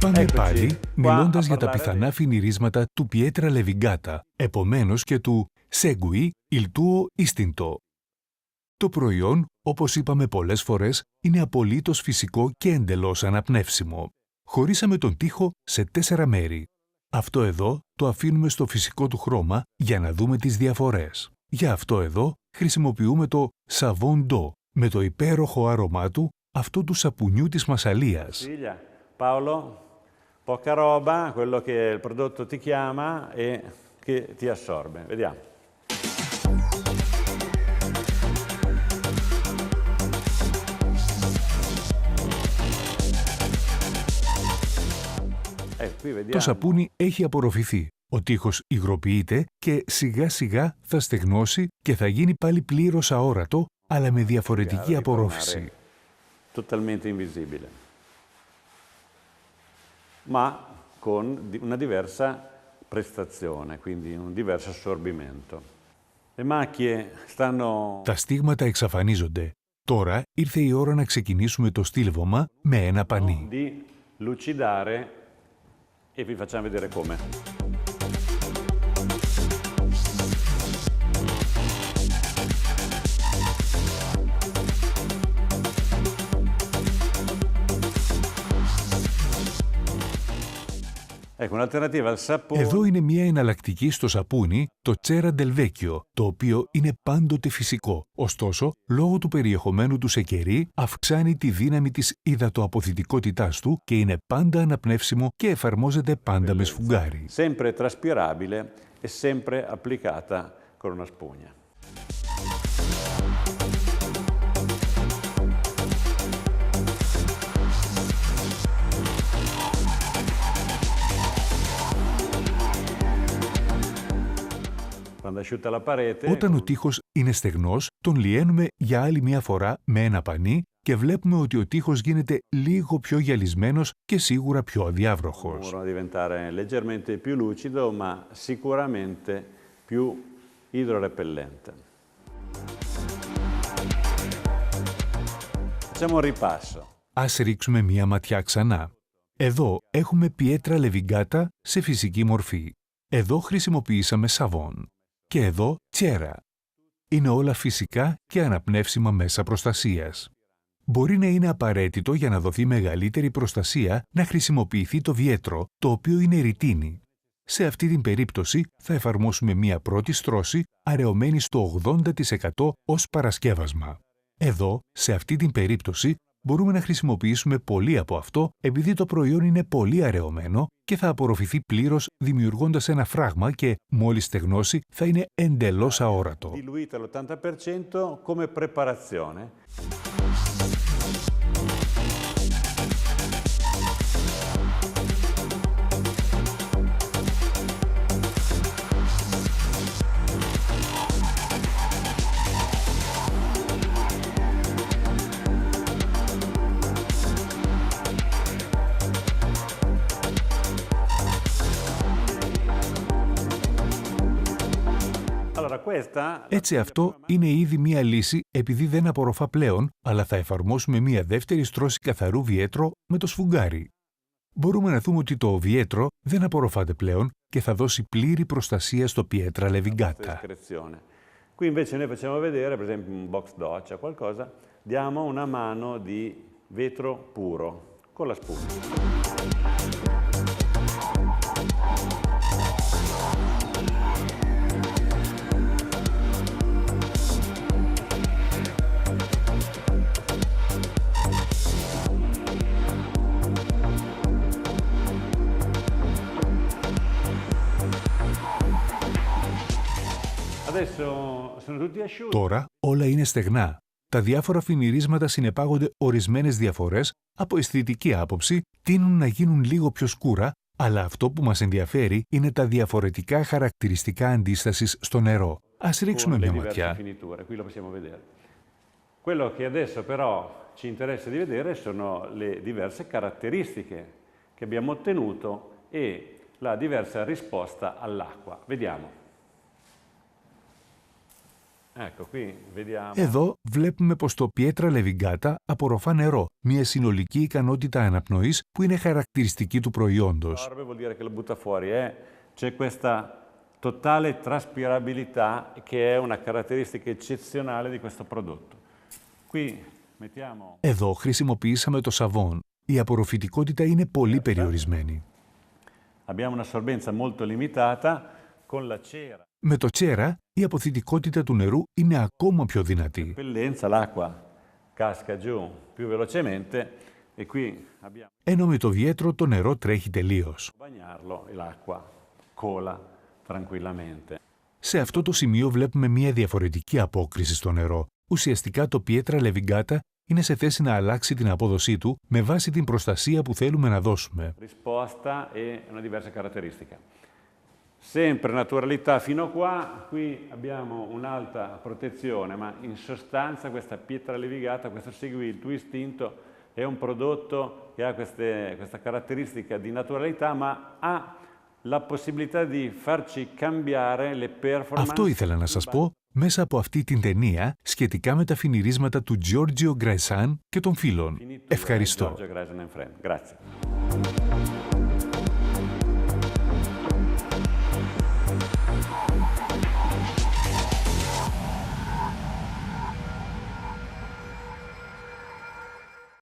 Πάμε πάλι μιλώντας για τα πιθανά φινιρίσματα του Πιέτρα Λεβιγκάτα, επομένως και του Segui il tuo istinto. Το προϊόν, όπως είπαμε πολλές φορές, είναι απολύτως φυσικό και εντελώς αναπνεύσιμο. Χωρίσαμε τον τοίχο σε 4 μέρη. Αυτό εδώ το αφήνουμε στο φυσικό του χρώμα για να δούμε τις διαφορές. Για αυτό εδώ χρησιμοποιούμε το Savon d'Eau με το υπέροχο άρωμά του, αυτό του σαπουνιού της Μασσαλίας. Paolo, poca roba, quello che il prodotto ti chiama e che ti assorbe. Vediamo. Το σαπούνι έχει απορροφηθεί. Ο τοίχος υγροποιείται και σιγά σιγά θα στεγνώσει και θα γίνει πάλι πλήρως αόρατο, αλλά με διαφορετική απορρόφηση. Totalmente invisibile. Ma con una diversa prestazione, quindi un diverso assorbimento. Le macchie stanno... Τα στίγματα εξαφανίζονται. Τώρα ήρθε η ώρα να ξεκινήσουμε το στίλβωμα με ένα πανί. Di lucidare e vi facciamo vedere come. Εδώ είναι μια εναλλακτική στο σαπούνι, το Cera del Vecchio, το οποίο είναι πάντοτε φυσικό. Ωστόσο, λόγω του περιεχομένου του σε κερί, αυξάνει τη δύναμη της υδατοαποθητικότητάς του και είναι πάντα αναπνεύσιμο και εφαρμόζεται πάντα με σφουγγάρι. Sempre traspirabile e sempre applicata con una spugna. Όταν ο τοίχος είναι στεγνός, τον λιένουμε για άλλη μια φορά με ένα πανί και βλέπουμε ότι ο τοίχος γίνεται λίγο πιο γυαλισμένος και σίγουρα πιο αδιάβροχος. Ας ρίξουμε μια ματιά ξανά. Εδώ έχουμε Πιέτρα Λεβιγκάτα σε φυσική μορφή. Εδώ χρησιμοποιήσαμε σαβόν. Και εδώ Cera. Είναι όλα φυσικά και αναπνεύσιμα μέσα προστασίας. Μπορεί να είναι απαραίτητο για να δοθεί μεγαλύτερη προστασία να χρησιμοποιηθεί το βιέτρο, το οποίο είναι ρητίνη. Σε αυτή την περίπτωση θα εφαρμόσουμε μία πρώτη στρώση αραιωμένη στο 80% ως παρασκεύασμα. Εδώ, σε αυτή την περίπτωση, μπορούμε να χρησιμοποιήσουμε πολύ από αυτό επειδή το προϊόν είναι πολύ αραιωμένο και θα απορροφηθεί πλήρως δημιουργώντας ένα φράγμα και μόλις στεγνώσει θα είναι εντελώς αόρατο. Έτσι αυτό είναι ήδη μία λύση επειδή δεν απορροφά πλέον, αλλά θα εφαρμόσουμε μία δεύτερη στρώση καθαρού βιέτρο με το σφουγγάρι. Μπορούμε να δούμε ότι το βιέτρο δεν απορροφάται πλέον και θα δώσει πλήρη προστασία στο Πιέτρα Λεβιγκάτα. Qui invece noi facciamo vedere, per esempio un box doccia, qualcosa, diamo una mano di vetro puro con la spugna. Τώρα όλα είναι στεγνά. Τα διάφορα φινιρίσματα συνεπάγονται ορισμένες διαφορές, από αισθητική άποψη τείνουν να γίνουν λίγο πιο σκούρα, αλλά αυτό που μας ενδιαφέρει είναι τα διαφορετικά χαρακτηριστικά αντίστασης στο νερό. Ας ρίξουμε μια ματιά. Quello che adesso però ci interessa di vedere sono le diverse caratteristiche che abbiamo ottenuto e la diversa risposta all'acqua. Vediamo. Ecco, qui vediamo. Εδώ βλέπουμε πως το Pietra Levigata απορροφά νερό, μια συνολική ικανότητα αναπνοής που είναι χαρακτηριστική του προϊόντος. Vuol dire che lo butta fuori. C'è questa totale traspirabilità che è una caratteristica eccezionale di questo prodotto. Qui mettiamo. Εδώ χρησιμοποιήσαμε το σαβόν. Η απορροφητικότητα είναι πολύ περιορισμένη. Abbiamo un'assorbenza molto limitata con la cera. Με το τσέρα, η αποθητικότητα του νερού είναι ακόμα πιο δυνατή. Repellenza, l'acqua casca giù più velocemente e qui abbiamo Ενώ με το διέτρο το νερό τρέχει τελείως. bagnarlo e l'acqua cola tranquillamente. Σε αυτό το σημείο βλέπουμε μια διαφορετική απόκριση στο νερό. Ουσιαστικά το Pietra Levigata είναι σε θέση να αλλάξει την απόδοσή του με βάση την προστασία που θέλουμε να δώσουμε. Risposta e una diversa caratteristica. Sempre naturalità fino a qua, qui abbiamo un'alta protezione, ma in sostanza questa Pietra Levigata, questo Segui il tuo istinto, è un prodotto che ha questa caratteristica di naturalità, ma ha la possibilità di farci cambiare le performance. Αυτό ήθελα να σας πω μέσα από αυτή την ταινία σχετικά με τα φινιρίσματα του Giorgio Gaesan και των φίλων. Ευχαριστώ. Giorgio Gaesan and Friends. Grazie.